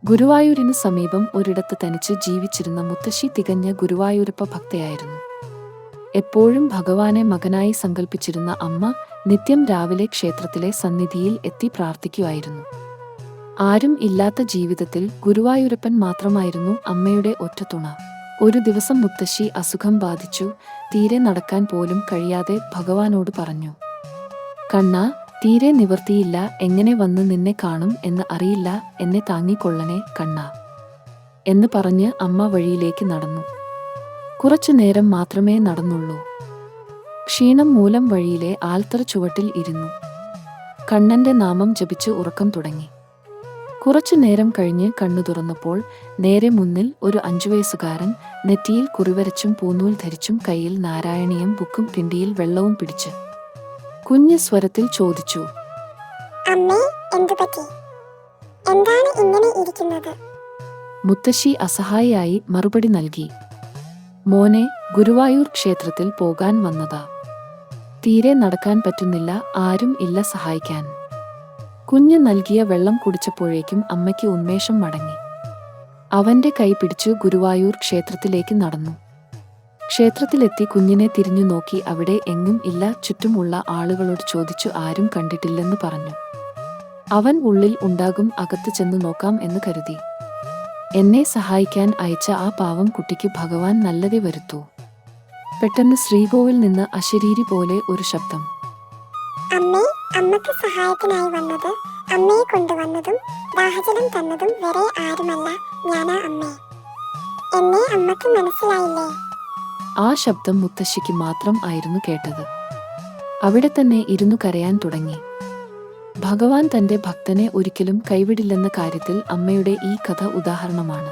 ഗുരുവായൂരിനു സമീപം ഒരിടത്ത് തനിച്ച് ജീവിച്ചിരുന്ന മുത്തശ്ശി തികഞ്ഞ ഗുരുവായൂരപ്പ ഭക്തയായിരുന്നു. എപ്പോഴും ഭഗവാനെ മകനായി സങ്കൽപ്പിച്ചിരുന്ന അമ്മ നിത്യം രാവിലെ ക്ഷേത്രത്തിലെ സന്നിധിയിൽ എത്തി പ്രാർത്ഥിക്കുമായിരുന്നു. ആരും ഇല്ലാത്ത ജീവിതത്തിൽ ഗുരുവായൂരപ്പൻ മാത്രമായിരുന്നു അമ്മയുടെ ഒറ്റ തുണ. ഒരു ദിവസം മുത്തശ്ശി അസുഖം ബാധിച്ചു. തീരെ നടക്കാൻ പോലും കഴിയാതെ ഭഗവാനോട് പറഞ്ഞു, "കണ്ണാ, തീരെ നിവർത്തിയില്ല, എങ്ങനെ വന്ന് നിന്നെ കാണും എന്ന് അറിയില്ല, എന്നെ താങ്ങിക്കൊള്ളണേ കണ്ണാ" എന്ന് പറഞ്ഞ് അമ്മ വഴിയിലേക്ക് നടന്നു. കുറച്ചു നേരം മാത്രമേ നടന്നുള്ളൂ. ക്ഷീണം മൂലം വഴിയിലെ ആൽത്തറ ചുവട്ടിൽ ഇരുന്നു. കണ്ണന്റെ നാമം ജപിച്ച് ഉറക്കം തുടങ്ങി. കുറച്ചു നേരം കഴിഞ്ഞ് കണ്ണു തുറന്നപ്പോൾ നേരെ മുന്നിൽ ഒരു 5 വയസ്സുകാരൻ നെറ്റിയിൽ കുറിവരച്ചും പൂനൂൽ ധരിച്ചും കയ്യിൽ നാരായണീയം ബുക്കും കിണ്ടിയിൽ വെള്ളവും പിടിച്ച് കുഞ്ഞ് സ്വരത്തിൽ ചോദിച്ചു, അമ്മേ, എന്തുപറ്റി? എന്താണ് ഇങ്ങനെ ഇരിക്കുന്നത്? മുത്തശ്ശി അസഹായിയായി മറുപടി നൽകി, "മോനെ, ഗുരുവായൂർ ക്ഷേത്രത്തിൽ പോകാൻ വന്നതാ. തീരെ നടക്കാൻ പറ്റുന്നില്ല, ആരും ഇല്ല സഹായിക്കാൻ." കുഞ്ഞ് നൽകിയ വെള്ളം കുടിച്ചപ്പോഴേക്കും അമ്മയ്ക്ക് ഉന്മേഷം മടങ്ങി. അവന്റെ കൈ പിടിച്ചു ഗുരുവായൂർ ക്ഷേത്രത്തിലേക്ക് നടന്നു. ക്ഷേത്രത്തിലെത്തി കുഞ്ഞിനെ തിരിഞ്ഞു നോക്കി. അവിടെ എങ്ങും ഇല്ല. ചുറ്റുമുള്ള ആളുകളോട് ചോദിച്ചു, ആരും കണ്ടിട്ടില്ലെന്ന് പറഞ്ഞു. അവൻ ഉള്ളിൽ ഉണ്ടാകും, അകത്ത് ചെന്നു നോക്കാം എന്ന് കരുതി. എന്നെ സഹായിക്കാൻ അയച്ച ആ പാവം കുട്ടിക്ക് ഭഗവാൻ നല്ലതേ വരുത്തൂ. പെട്ടെന്ന് ശ്രീകോവിൽ നിന്ന് അശരീരി പോലെ ഒരു ശബ്ദം. അമ്മേ, അമ്മക്ക് സഹായത്തിനായി വന്നത്, അമ്മയെ കൊണ്ടുവന്നതും ദാഹജലം തന്നതും വരെ ആരുമല്ല, ഞാനാ അമ്മേ. എന്നെ അമ്മക്ക് മനസ്സിലായില്ലേ? ആ ശബ്ദം മുത്തശ്ശിക്ക് മാത്രം ആയിരുന്നു കേട്ടത്. അവിടെ തന്നെ ഇരുന്നു കരയാൻ തുടങ്ങി. ഭഗവാൻ തന്റെ ഭക്തനെ ഒരിക്കലും കൈവിടില്ലെന്ന കാര്യത്തിൽ അമ്മയുടെ ഈ കഥ ഉദാഹരണമാണ്.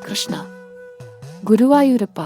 കൃഷ്ണ, ഗുരുവായൂരപ്പ.